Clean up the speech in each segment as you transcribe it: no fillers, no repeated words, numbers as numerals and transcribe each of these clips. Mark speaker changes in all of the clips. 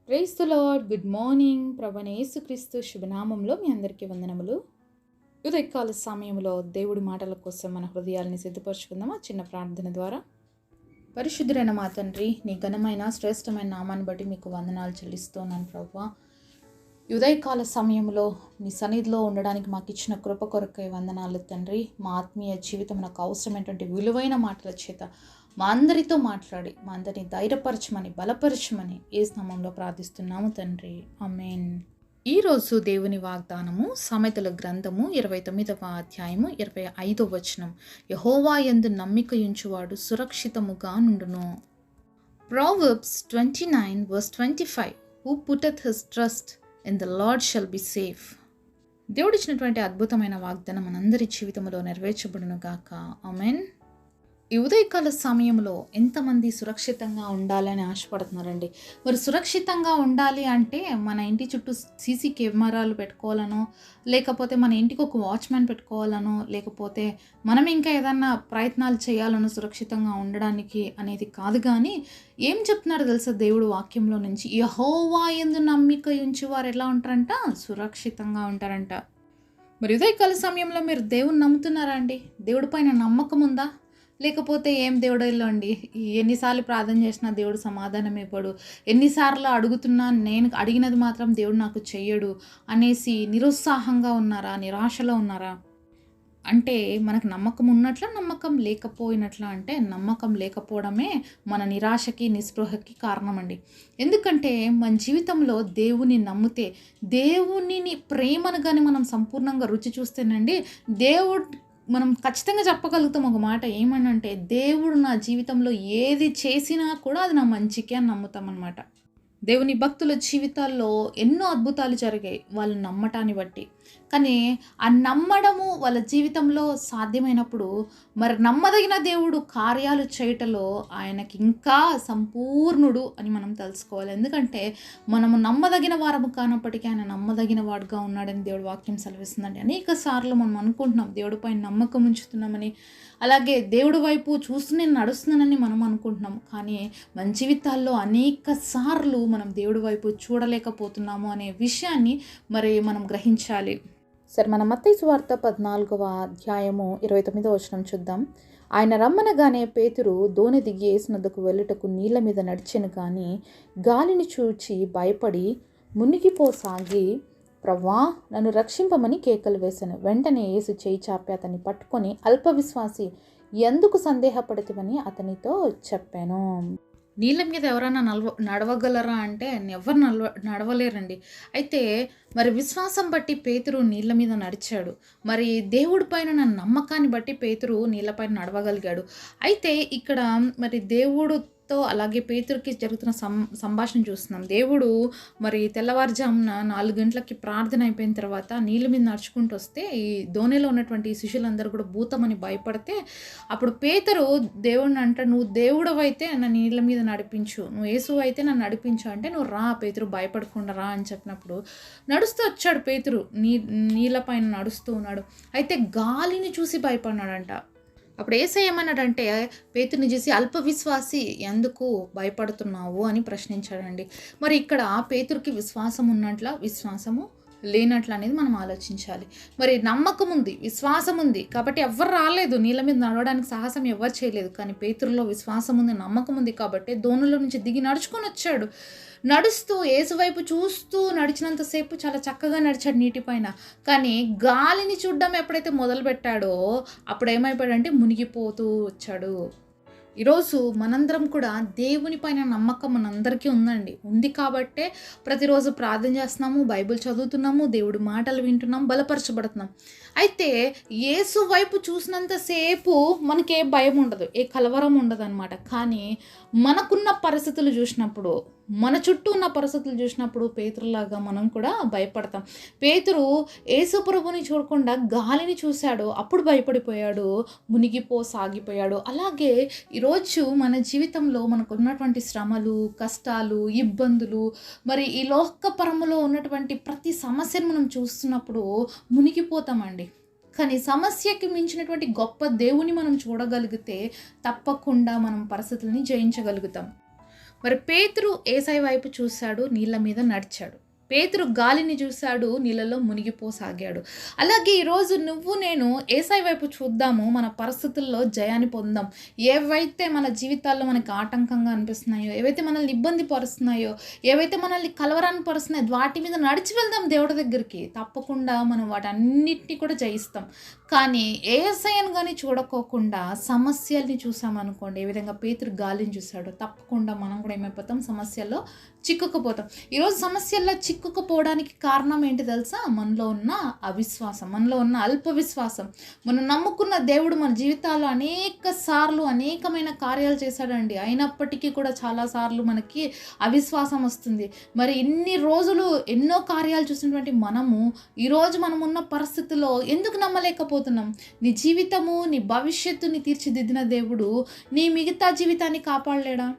Speaker 1: Praise the Lord. Good morning. ప్రభువైన యేసుక్రీస్తు శుభనామంలో మీ అందరికీ వందనములు. ఉదయకాల సమయంలో దేవుడి మాటల కోసం మన హృదయాల్ని సిద్ధపరచుకుందామా చిన్న ప్రార్థన ద్వారా. పరిశుద్ధుడైన మా తండ్రి, నీ ఘనమైన శ్రేష్టమైన నామాన్ని బట్టి మీకు వందనాలు చెల్లిస్తున్నాను ప్రభువా. ఉదయకాల సమయంలో నీ సన్నిధిలో ఉండడానికి మాకు ఇచ్చిన కృప కొరకై వందనాలు తండ్రి. మా ఆత్మీయ జీవితం నాకు అవసరమైనటువంటి విలువైన మాటల చేత మా అందరితో మాట్లాడి మా అందరిని ధైర్యపరచమని బలపరచమని యేసు నామములో ప్రార్థిస్తున్నాము తండ్రి. ఆమేన్. ఈరోజు దేవుని వాగ్దానము సామెతల గ్రంథము 29వ అధ్యాయము 25వ వచనం. యెహోవా యందు నమ్మిక ఉంచువాడు సురక్షితముగా నుండును. Proverbs 29 verse 25. Who putteth his trust in the Lord shall be safe. దేవుడిచ్చినటువంటి అద్భుతమైన వాగ్దానం మనందరి జీవితంలో నెరవేర్చబడును గాక. ఆమేన్. ఈ ఉదయకాల సమయంలో ఎంతమంది సురక్షితంగా ఉండాలని ఆశపడుతున్నారండి. మరి సురక్షితంగా ఉండాలి అంటే మన ఇంటి చుట్టూ సీసీ కెమెరాలు పెట్టుకోవాలనో, లేకపోతే మన ఇంటికి ఒక వాచ్మెన్ పెట్టుకోవాలనో, లేకపోతే మనం ఇంకా ఏదన్నా ప్రయత్నాలు చేయాలనో సురక్షితంగా ఉండడానికి అనేది కాదు. కానీ ఏం చెప్తున్నారో తెలుసా దేవుడు వాక్యంలో నుంచి? యెహోవా యందు నమ్మిక ఉంచి వారు ఎలా ఉంటారంట? సురక్షితంగా ఉంటారంట. మరి ఉదయకాల సమయంలో మీరు దేవుని నమ్ముతున్నారా అండి? దేవుడి పైన నమ్మకం ఉందా? లేకపోతే ఏం దేవుడిలో అండి, ఎన్నిసార్లు ప్రార్థన చేసినా దేవుడు సమాధానం ఇవ్వడు, ఎన్నిసార్లు అడుగుతున్నా నేను అడిగినది మాత్రం దేవుడు నాకు చెయ్యడు అనేసి నిరుత్సాహంగా ఉన్నారా? నిరాశలో ఉన్నారా? అంటే మనకు నమ్మకం ఉన్నట్ల, నమ్మకం లేకపోయినట్ల. అంటే నమ్మకం లేకపోవడమే మన నిరాశకి నిస్పృహకి కారణం అండి. ఎందుకంటే మన జీవితంలో దేవుని నమ్మితే, దేవునిని ప్రేమను కానీ మనం సంపూర్ణంగా రుచి చూస్తేనండి, దేవుడు మనం ఖచ్చితంగా చెప్పగలుగుతాం ఒక మాట. ఏమనంటే, దేవుడు నా జీవితంలో ఏది చేసినా కూడా అది నా మంచికే అని నమ్ముతాం అన్నమాట. దేవుని భక్తుల జీవితాల్లో ఎన్నో అద్భుతాలు జరిగాయి వాళ్ళు నమ్మటాన్ని బట్టి. కానీ ఆ నమ్మడము వాళ్ళ జీవితంలో సాధ్యమైనప్పుడు మరి నమ్మదగిన దేవుడు కార్యాలు చేయటంలో ఆయనకి ఇంకా సంపూర్ణుడు అని మనం తెలుసుకోవాలి. ఎందుకంటే మనము నమ్మదగిన వారము కానప్పటికీ ఆయన నమ్మదగిన వాడుగా ఉన్నాడని దేవుడు వాక్యం సెలవిస్తుందండి. అనేక సార్లు మనం అనుకుంటున్నాం దేవుడిపై నమ్మకం ఉంచుతున్నామని, అలాగే దేవుడి వైపు చూస్తూ నేను నడుస్తున్నానని మనం అనుకుంటున్నాం. కానీ మన జీవితాల్లో అనేక సార్లు మనం దేవుడి వైపు చూడలేకపోతున్నాము అనే విషయాన్ని మరి మనం గ్రహించాలి. సరే, మన మత్తయి సువార్త 14వ అధ్యాయము 29వ వచనం చూద్దాం. ఆయన రమ్మనగానే పేతురు దోణి దిగి యేసునొద్దకు వెళ్ళుటకు నీళ్ల మీద నడిచెను. కానీ గాలిని చూచి భయపడి మునిగిపోసాగి, ప్రవ్వా నన్ను రక్షింపమని కేకలు వేశాను. వెంటనే యేసు చేయి చాపి అతన్ని పట్టుకొని, అల్పవిశ్వాసి, ఎందుకు సందేహపడితివని అతనితో చెప్పాను. నీళ్ళ మీద ఎవరైనా నడవగలరా అంటే ఎవరు నడవలేరండి. అయితే మరి విశ్వాసం బట్టి పేతురు నీళ్ళ మీద నడిచాడు. మరి దేవుడి పైన నా నమ్మకాన్ని బట్టి పేతురు నీళ్ళపైన నడవగలిగాడు. అయితే ఇక్కడ మరి దేవుడుతో అలాగే పేతురుకి జరుగుతున్న సంభాషణ చూస్తున్నాం. దేవుడు మరి తెల్లవారుజామున 4 గంటలకి ప్రార్థన అయిపోయిన తర్వాత నీళ్ళ మీద నడుచుకుంటూ వస్తే ఈ ధోనిలో ఉన్నటువంటి శిష్యులందరూ కూడా భూతమని భయపడితే, అప్పుడు పేతురు దేవుడిని అంట, నువ్వు దేవుడు అయితే నన్ను నీళ్ళ మీద నడిపించు, నువ్వు యేసు అయితే నన్ను నడిపించు అంటే, నువ్వు రా పేతురు, భయపడకుండా రా అని చెప్పినప్పుడు నడుస్తూ వచ్చాడు పేతురు. నీళ్ళ పైన నడుస్తూ ఉన్నాడు. అయితే గాలిని చూసి భయపడినాడంట. అప్పుడు యేసయ్య ఏమన్నాడంటే, పేతురుని చూసి అల్పవిశ్వాసి ఎందుకు భయపడుతున్నావు అని ప్రశ్నించాడండి. మరి ఇక్కడ పేతురుకి విశ్వాసం ఉన్నట్ల, విశ్వాసము లేనట్లు అనేది మనం ఆలోచించాలి. మరి నమ్మకం ఉంది, విశ్వాసం ఉంది కాబట్టి ఎవ్వరు రాలేదు, నీళ్ళ మీద నడవడానికి సాహసం ఎవరు చేయలేదు. కానీ పేతురులో విశ్వాసం ఉంది, నమ్మకం ఉంది కాబట్టి దోణిలో నుంచి దిగి నడుచుకొని వచ్చాడు. నడుస్తూ యేసు వైపు చూస్తూ నడిచినంతసేపు చాలా చక్కగా నడిచాడు నీటిపైన. కానీ గాలిని చూడడం ఎప్పుడైతే మొదలుపెట్టాడో అప్పుడు ఏమైపోయాడంటే మునిగిపోతూ వచ్చాడు. ఈరోజు మనందరం కూడా దేవుని పైన నమ్మకం మనందరికీ ఉంది కాబట్టే ప్రతిరోజు ప్రార్థన చేస్తున్నాము, బైబిల్ చదువుతున్నాము, దేవుడి మాటలు వింటున్నాం, బలపరచబడుతున్నాం. అయితే యేసు వైపు చూసినంతసేపు మనకి ఏ భయం ఉండదు, ఏ కలవరం ఉండదు అనమాట. కానీ మనకున్న పరిస్థితులు చూసినప్పుడు, మన చుట్టూ ఉన్న పరిస్థితులు చూసినప్పుడు పేతురులాగా మనం కూడా భయపడతాం. పేతురు యేసు ప్రభుని చూడకుండా గాలిని చూశాడు, అప్పుడు భయపడిపోయాడు, సాగిపోయాడు. అలాగే ఈరోజు మన జీవితంలో మనకు ఉన్నటువంటి శ్రమలు, కష్టాలు, ఇబ్బందులు, మరి ఈ లోకపరములో ఉన్నటువంటి ప్రతి సమస్యను మనం చూస్తున్నప్పుడు మునిగిపోతామండి. కానీ సమస్యకి మించినటువంటి గొప్ప దేవుని మనం చూడగలిగితే తప్పకుండా మనం పరిస్థితుల్ని జయించగలుగుతాం. మరి పేతురు యేసయ్య వైపు చూశాడు, నీళ్ళ మీద నడిచాడు. పేతురు గాలిని చూశాడు, నీళ్ళలో మునిగిపోసాగాడు. అలాగే ఈరోజు నువ్వు నేను యేసయ్య వైపు చూద్దాము, మన పరిస్థితుల్లో జయాన్ని పొందాం. ఏవైతే మన జీవితాల్లో మనకి ఆటంకంగా అనిపిస్తున్నాయో, ఏవైతే మనల్ని ఇబ్బంది పరుస్తున్నాయో, ఏవైతే మనల్ని కలవరాన్ని పరుస్తున్నాయో, వాటి మీద నడిచి వెళ్దాం దేవుడి దగ్గరికి. తప్పకుండా మనం వాటన్నిటిని కూడా జయిస్తాం. కానీ యేసయ్యను కానీ చూడకోకుండా సమస్యల్ని చూసామనుకోండి, ఏ విధంగా పేతురు గాలిని చూశాడో, తప్పకుండా మనం కూడా ఏమైపోతాం, సమస్యల్లో చిక్కుకుపోతాం. ఈరోజు సమస్యల్లో చిక్కుకుపోవడానికి కారణం ఏంటి తెలుసా? మనలో ఉన్న అవిశ్వాసం, మనలో ఉన్న అల్ప విశ్వాసం. మనం నమ్ముకున్న దేవుడు మన జీవితాల్లో అనేకమైన కార్యాలు చేశాడండి. అయినప్పటికీ కూడా చాలాసార్లు మనకి అవిశ్వాసం వస్తుంది. మరి ఇన్ని రోజులు ఎన్నో కార్యాలు చూసినటువంటి మనము ఈరోజు మనం ఉన్న పరిస్థితుల్లో ఎందుకు నమ్మలేకపోతున్నాం? నీ జీవితము, నీ భవిష్యత్తుని తీర్చిదిద్దిన దేవుడు నీ మిగతా జీవితాన్ని కాపాడలేడా?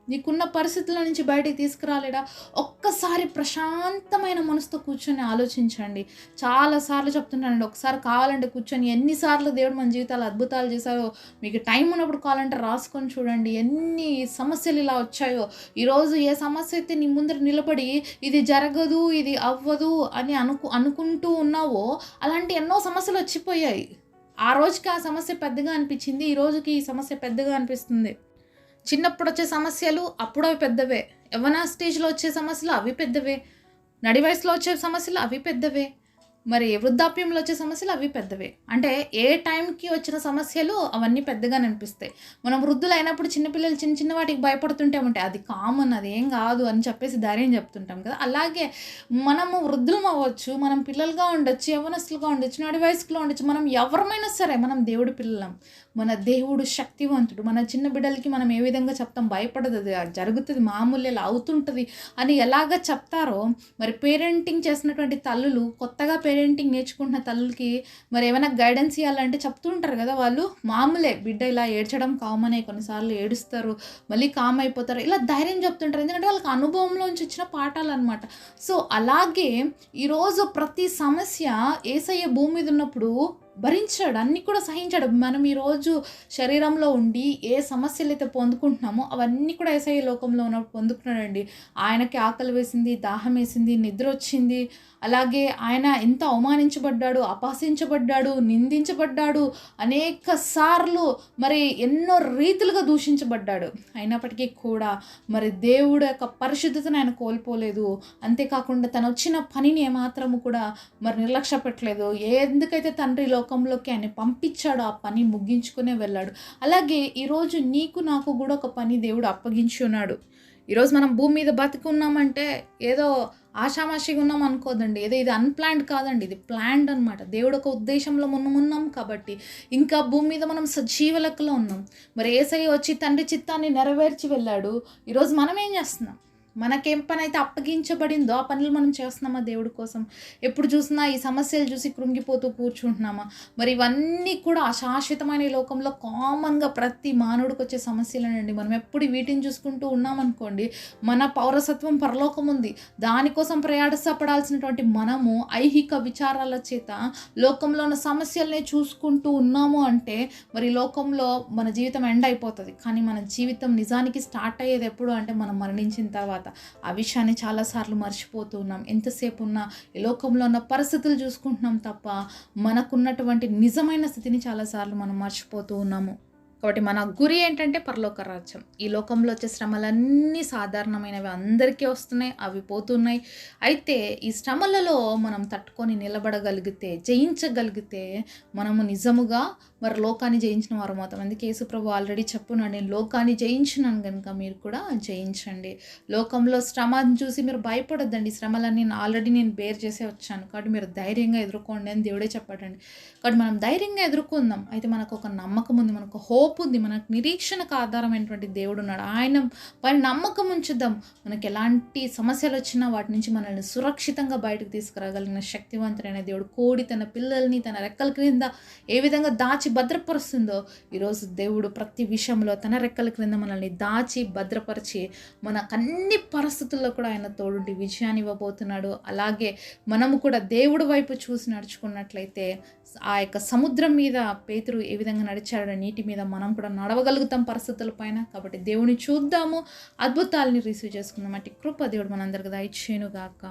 Speaker 1: నీకున్న పరిస్థితుల నుంచి బయటికి తీసుకురాలేడా? ఒక్కసారి ప్రశాంతమైన మనసుతో కూర్చొని ఆలోచించండి. చాలాసార్లు చెప్తున్నానండి, ఒకసారి కావాలంటే కూర్చొని ఎన్నిసార్లు దేవుడు మన జీవితాలు అద్భుతాలు చేశారో మీకు టైం ఉన్నప్పుడు కావాలంటే రాసుకొని చూడండి. ఎన్ని సమస్యలు ఇలా వచ్చాయో. ఈరోజు ఏ సమస్య అయితే నీ ముందర నిలబడి ఇది జరగదు, ఇది అవ్వదు అని అనుకుంటూ ఉన్నావో, అలాంటి ఎన్నో సమస్యలు వచ్చిపోయాయి. ఆ రోజుకి ఆ సమస్య పెద్దగా అనిపించింది, ఈ రోజుకి ఈ సమస్య పెద్దగా అనిపిస్తుంది. చిన్నప్పుడు వచ్చే సమస్యలు అప్పుడు అవి పెద్దవే, యవ్వన స్టేజ్లో వచ్చే సమస్యలు అవి పెద్దవే, నడి వయసులో వచ్చే సమస్యలు అవి పెద్దవే, మరి వృద్ధాప్యంలో వచ్చే సమస్యలు అవి పెద్దవే. అంటే ఏ టైంకి వచ్చిన సమస్యలు అవన్నీ పెద్దగానే అనిపిస్తాయి. మనం వృద్ధులు అయినప్పుడు చిన్నపిల్లలు చిన్న వాటికి భయపడుతుంటే ఉంటాయి, అది కామన్, అది ఏం కాదు అని చెప్పేసి ధైర్యం చెప్తుంటాం కదా. అలాగే మనము వృద్ధులం అవ్వచ్చు, మనం పిల్లలుగా ఉండొచ్చు, యవ్వనస్తులుగా ఉండొచ్చు, నడి వయసులో ఉండొచ్చు, మనం ఎవరమైనా సరే మనం దేవుడి పిల్లలం. మన దేవుడు శక్తివంతుడు. మన చిన్న బిడ్డలకి మనం ఏ విధంగా చెప్తాం, భయపడదు, అది జరుగుతుంది, మామూలు ఇలా అవుతుంటుంది అని ఎలాగ చెప్తారో, మరి పేరెంటింగ్ చేసినటువంటి తల్లులు, కొత్తగా పేరెంటింగ్ నేర్చుకుంటున్న తల్లులకి మరి ఏమైనా గైడెన్స్ ఇవ్వాలంటే చెప్తూ ఉంటారు కదా, వాళ్ళు మామూలే, బిడ్డ ఇలా ఏడ్చడం కామనే, కొన్నిసార్లు ఏడుస్తారు, మళ్ళీ కామ్ అయిపోతారు, ఇలా ధైర్యం చెప్తుంటారు. ఎందుకంటే వాళ్ళకి అనుభవంలోంచి వచ్చిన పాఠాలు అనమాట. సో అలాగే ఈరోజు ప్రతి సమస్య యేసయ్య భూమి మీద ఉన్నప్పుడు భరించాడు, అన్నీ కూడా సహించాడు. మనం ఈరోజు శరీరంలో ఉండి ఏ సమస్యలు అయితే పొందుకుంటున్నామో అవన్నీ కూడా యేసయ్య లోకంలో ఉన్నప్పుడు పొందుకున్నాడండి. ఆయనకి ఆకలి వేసింది, దాహం వేసింది, నిద్ర వచ్చింది. అలాగే ఆయన ఎంత అవమానించబడ్డాడు, అపహసించబడ్డాడు, నిందించబడ్డాడు, అనేక సార్లు మరి ఎన్నో రీతులుగా దూషించబడ్డాడు. అయినప్పటికీ కూడా మరి దేవుడు యొక్క పరిశుద్ధతను ఆయన కోల్పోలేదు. అంతేకాకుండా తను వచ్చిన పనిని ఏమాత్రము కూడా మరి నిర్లక్ష్య పెట్టలేదు. ఎందుకైతే తండ్రి లోకంలోకి ఆయన పంపించాడో ఆ పని ముగించుకునే వెళ్ళాడు. అలాగే ఈరోజు నీకు నాకు కూడా ఒక పని దేవుడు అప్పగించి ఉన్నాడు. ఈరోజు మనం భూమి మీద బతికున్నామంటే ఏదో ఆషామాషిగా ఉన్నాం అనుకోదండి, ఏదో ఇది అన్ప్లాన్డ్ కాదండి, ఇది ప్లాన్డ్ అనమాట. దేవుడు ఒక ఉద్దేశంలో ఉన్నాం కాబట్టి ఇంకా భూమి మీద మనం సజీవ లెక్కలో ఉన్నాం. మరి యేసయ్య వచ్చి తండ్రి చిత్తాన్ని నెరవేర్చి వెళ్ళాడు. ఈరోజు మనం ఏం చేస్తున్నాం? మనకేం పని అయితే అప్పగించబడిందో ఆ పనులు మనం చేస్తున్నామా దేవుడి కోసం? ఎప్పుడు చూసినా ఈ సమస్యలు చూసి కృంగిపోతూ కూర్చుంటున్నామా? మరి ఇవన్నీ కూడా అశాశ్వతమైన ఈ లోకంలో కామన్గా ప్రతి మానవుడికి వచ్చే సమస్యలేనండి. మనం ఎప్పుడు వీటిని చూసుకుంటూ ఉన్నామనుకోండి, మన పౌరసత్వం పరలోకం ఉంది, దానికోసం ప్రయాసపడాల్సినటువంటి మనము ఐహిక విచారాల చేత లోకంలో ఉన్న సమస్యలనే చూసుకుంటూ ఉన్నాము అంటే మరి లోకంలో మన జీవితం ఎండ్ అయిపోతుంది. కానీ మన జీవితం నిజానికి స్టార్ట్ అయ్యేది ఎప్పుడు అంటే మనం మరణించిన తర్వాత. ఆ విషయాన్ని చాలాసార్లు మర్చిపోతూ ఉన్నాం. ఎంతసేపు ఉన్నా ఈ లోకంలో ఉన్న పరిస్థితులు చూసుకుంటున్నాం తప్ప మనకున్నటువంటి నిజమైన స్థితిని చాలాసార్లు మనం మర్చిపోతూ ఉన్నాము. కాబట్టి మన గురి ఏంటంటే పరలోక రాజ్యం. ఈ లోకంలో వచ్చే శ్రమలన్నీ సాధారణమైనవి, అందరికీ వస్తున్నాయి, అవి పోతున్నాయి. అయితే ఈ శ్రమలలో మనం తట్టుకొని నిలబడగలిగితే, జయించగలిగితే మనము నిజముగా మరి లోకాన్ని జయించిన వారు అవుతాం. అందుకే యేసుప్రభు ఆల్రెడీ చెప్పున్నాడు, నేను లోకాన్ని జయించినాను కనుక మీరు కూడా జయించండి. లోకంలో శ్రమను చూసి మీరు భయపడొద్దండి, శ్రమలన్నీ ఆల్రెడీ నేను బేర్ చేసే వచ్చాను కాబట్టి మీరు ధైర్యంగా ఎదుర్కోండి అని దేవుడే చెప్పాడండి. కాబట్టి మనం ధైర్యంగా ఎదుర్కొందాం. అయితే మనకు ఒక నమ్మకం ఉంది, మనకు హోప్ ఉంది, మనకు నిరీక్షణకు ఆధారమైనటువంటి దేవుడు ఉన్నాడు. ఆయన పైన నమ్మకం ఉంచుదాం. మనకి ఎలాంటి సమస్యలు వచ్చినా వాటి నుంచి మనల్ని సురక్షితంగా బయటకు తీసుకురాగలిగిన శక్తివంతుడైన దేవుడు, కోడి తన పిల్లల్ని తన రెక్కల క్రింద ఏ విధంగా దాచి భద్రపరుస్తుందో ఈరోజు దేవుడు ప్రతి విషయంలో తన రెక్కల క్రింద మనల్ని దాచి భద్రపరిచి మనకు అన్ని పరిస్థితుల్లో కూడా ఆయన తోడుండి విజయాన్ని ఇవ్వబోతున్నాడు. అలాగే మనము కూడా దేవుడి వైపు చూసి నడుచుకున్నట్లయితే ఆ యొక్క సముద్రం మీద పేతురు ఏ విధంగా నడిచాడో నీటి మీద మనం కూడా నడవగలుగుతాం పరిస్థితుల పైన. కాబట్టి దేవుని చూద్దాము, అద్భుతాలని రిసీవ్ చేసుకుందాం. అట్టి కృప దేవుడు మనందరికి దయచేయునుగాక.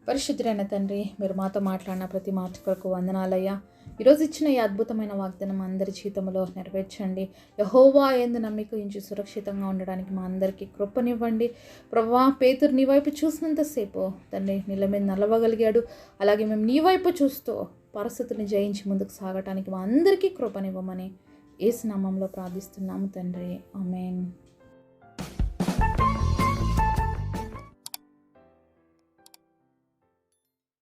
Speaker 1: పరిశుద్ధుడైన తండ్రి, మీరు మాతో మాట్లాడిన ప్రతి మాట కొరకు వందనాలయ్యా. ఈరోజు ఇచ్చిన ఈ అద్భుతమైన వాగ్దానం అందరి జీవితంలో నెరవేర్చండి. యెహోవా యందు నమ్మిక ఉంచి సురక్షితంగా ఉండడానికి మా అందరికీ కృపనివ్వండి. ప్రభువా, పేతురు నీ వైపు చూసినంతసేపు తండ్రి నీళ్ళ మీద నలవగలిగాడు. అలాగే మేము నీ వైపు చూస్తూ పరిస్థితుల్ని జయించి ముందుకు సాగటానికి మా అందరికీ కృపనివ్వమని యేసు నామములో ప్రార్థిస్తున్నాము తండ్రి. ఆమేన్.